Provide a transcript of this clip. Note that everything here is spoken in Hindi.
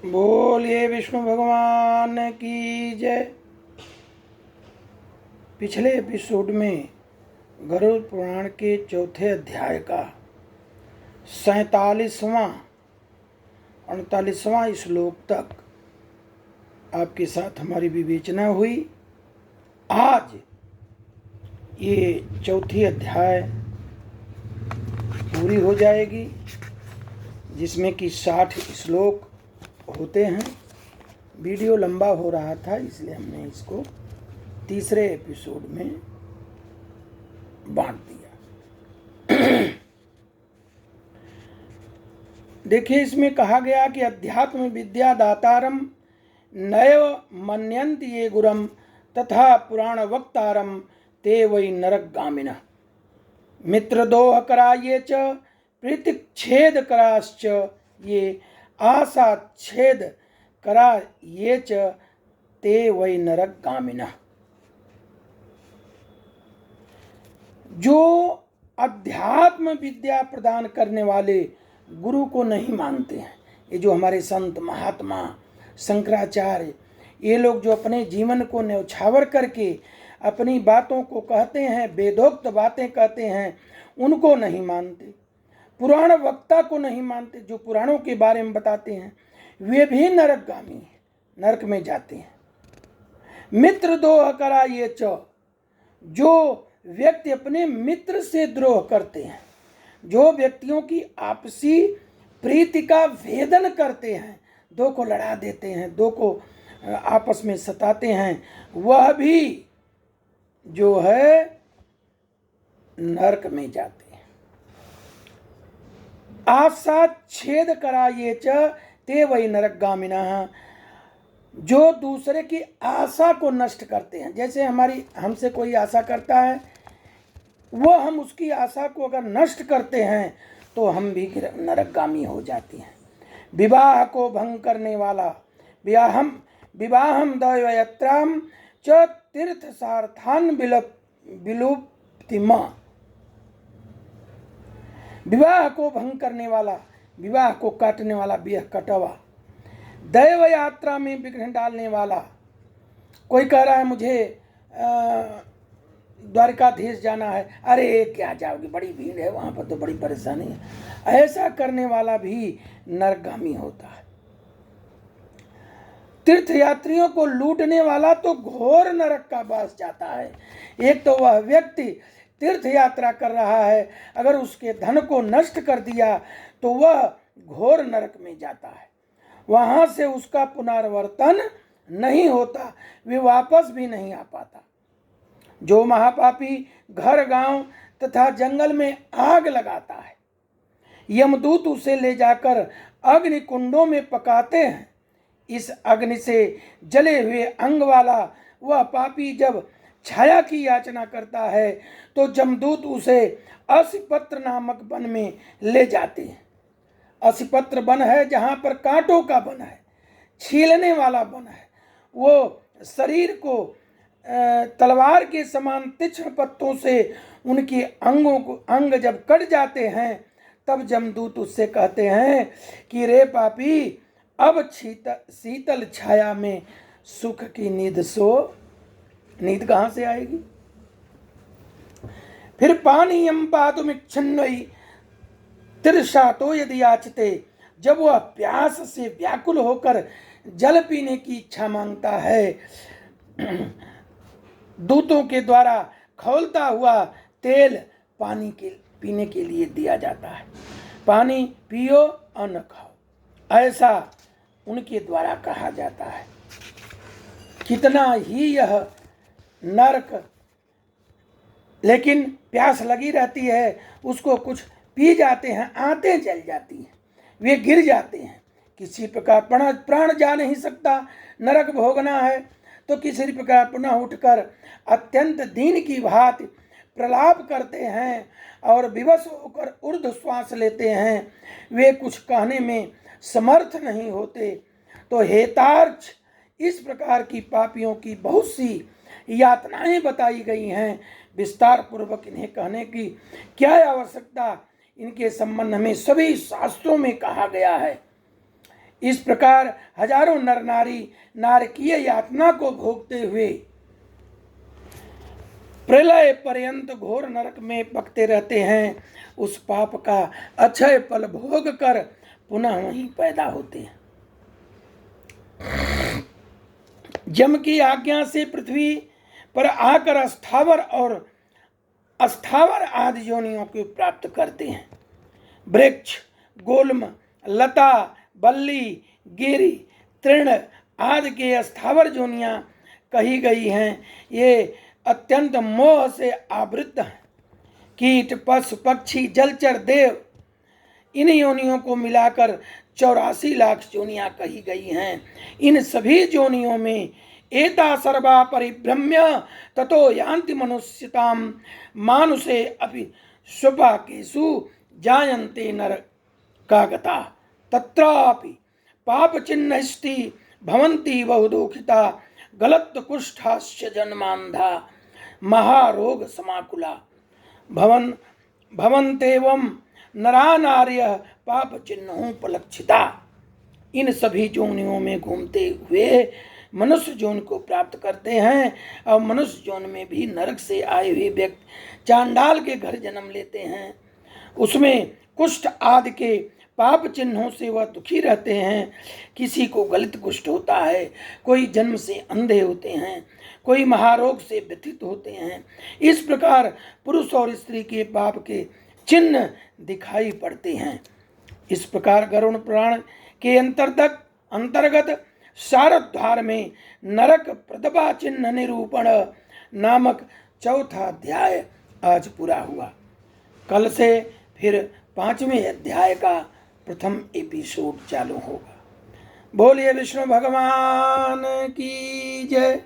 बोलिए विष्णु भगवान की जय। पिछले एपिसोड में गरुड़ पुराण के चौथे अध्याय का 47वां 48वां श्लोक तक आपके साथ हमारी विवेचना हुई। आज ये चौथी अध्याय पूरी हो जाएगी, जिसमें कि 60 श्लोक होते हैं। वीडियो लंबा हो रहा था, इसलिए हमने इसको तीसरे एपिसोड में बांट दिया। देखिए, इसमें कहा गया कि अध्यात्म विद्या दातारम नैव मन्यन्ति ये गुरम तथा पुराण वक्तारम ते वै नरकगामिनः मित्रदोह कराये च प्रीतिच्छेद कराश्च ये आशा छेद करा ये च ते वै नरकगामिनः। जो अध्यात्म विद्या प्रदान करने वाले गुरु को नहीं मानते हैं, ये जो हमारे संत महात्मा शंकराचार्य, ये लोग जो अपने जीवन को न्यौछावर करके अपनी बातों को कहते हैं, वेदोक्त बातें कहते हैं, उनको नहीं मानते। पुराण वक्ता को नहीं मानते, जो पुराणों के बारे में बताते हैं, वे भी नरकगामी हैं, नरक में जाते हैं। मित्र द्रोह करा ये च, जो व्यक्ति अपने मित्र से द्रोह करते हैं, जो व्यक्तियों की आपसी प्रीति का भेदन करते हैं, दो को लड़ा देते हैं, दो को आपस में सताते हैं, वह भी जो है नरक में जाते हैं। आशा छेद कराये च ते वै नरकगामिनः, जो दूसरे की आशा को नष्ट करते हैं। जैसे हमसे कोई आशा करता है, वो हम उसकी आशा को अगर नष्ट करते हैं तो हम भी नरकगामी हो जाते हैं। विवाह को भंग करने वाला, विवाहम दैवयात्राम च तीर्थ सार्थान विलुप्तिमा, विवाह को भंग करने वाला, विवाह को काटने वाला, विवाह कटवा, दैव यात्रा में विघ्न डालने वाला। कोई कह रहा है मुझे द्वारकाधीश जाना है, अरे क्या जाओगे, बड़ी भीड़ है वहाँ पर, तो बड़ी परेशानी है। ऐसा करने वाला भी नरकगामी होता है। तीर्थ यात्रियों को लूटने वाला तो घोर नरक का वास जाता है। एक तो वह व्यक्ति तीर्थ यात्रा कर रहा है, अगर उसके धन को नष्ट कर दिया तो वह घोर नरक में जाता है। वहां से उसका पुनर्वर्तन नहीं होता, वे वापस भी नहीं आ पाता। जो महापापी घर गांव तथा जंगल में आग लगाता है, यमदूत उसे ले जाकर अग्नि कुंडों में पकाते हैं। इस अग्नि से जले हुए अंग वाला वह पापी जब छाया की याचना करता है तो जमदूत उसे असिपत्र नामक वन में ले जाते हैं। असिपत्र वन है जहाँ पर कांटों का वन है, छीलने वाला वन है। वो शरीर को तलवार के समान तीक्ष्ण पत्तों से उनके अंग जब कट जाते हैं, तब जमदूत उससे कहते हैं कि रे पापी, अब शीतल छाया में सुख की नींद सो। नींद कहाँ से आएगी? फिर पानीयम पातुमिच्छन्वै तिरशातो यदि याचते, जब वह प्यास से व्याकुल होकर जल पीने की इच्छा मांगता है, दूतों के द्वारा खौलता हुआ तेल पानी के पीने के लिए दिया जाता है। पानी पियो और न खाओ, ऐसा उनके द्वारा कहा जाता है। कितना ही यह नरक, लेकिन प्यास लगी रहती है, उसको कुछ पी जाते हैं, आंतें जल जाती हैं, वे गिर जाते हैं। किसी प्रकार प्राण जा नहीं सकता, नरक भोगना है, तो किसी प्रकार पुनः उठकर अत्यंत दीन की भांति प्रलाप करते हैं और विवश होकर ऊर्ध्व श्वास लेते हैं। वे कुछ कहने में समर्थ नहीं होते। तो हेतार्थ, इस प्रकार की पापियों की बहुत सी यातनाएं बताई गई हैं। विस्तार पूर्वक इन्हें कहने की क्या आवश्यकता, इनके संबंध में सभी शास्त्रों में कहा गया है। इस प्रकार हजारों नर नारी नारकीय यातना को भोगते हुए प्रलय पर्यंत घोर नरक में पकते रहते हैं। उस पाप का अक्षय फल भोग कर पुनः वहीं पैदा होते हैं। यम की आज्ञा से पृथ्वी पर आकर अस्थावर और अस्थावर आदि योनियों को प्राप्त करते हैं। वृक्ष, गुल्म, लता, बल्ली, गिरी, तृण आदि के अस्थावर योनियां कही गई हैं। ये अत्यंत मोह से आवृत हैं। कीट, पशु, पक्षी, जलचर, देव इन योनियों को मिलाकर 84 लाख योनियां कही गई हैं। इन सभी योनियों में एता सर्वा परिभ्रम्य ततो यान्ति मनुष्यताम मानुषे अपि स्वपाकेषु जायन्ते नरकागता तत्रापि पाप चिन्हस्ति भवन्ति बहुदुःखिता गलत कुष्ठास्य जन्मान्धा महारोग समाकुला भवन्तेवं नरा नार्यः पाप चिन्होपलक्षिता। इन सभी जोनियों में घूमते हुए मनुष्य जोन को प्राप्त करते हैं और मनुष्य जोन में भी नरक से आए हुए व्यक्ति चांडाल के घर जन्म लेते हैं। उसमें कुष्ठ आदि के पाप चिन्हों से वह दुखी रहते हैं। किसी को गलित कुष्ठ होता है, कोई जन्म से अंधे होते हैं, कोई महारोग से व्यथित होते हैं। इस प्रकार पुरुष और स्त्री के पाप के चिन्ह दिखाई पड़ते हैं। इस प्रकार गरुड़ पुराण के अंतर्गत शारद्वार में नरक प्रतिभा चिन्ह निरूपण नामक चौथा अध्याय आज पूरा हुआ। कल से फिर 5वें अध्याय का प्रथम एपिसोड चालू होगा। बोलिए विष्णु भगवान की जय।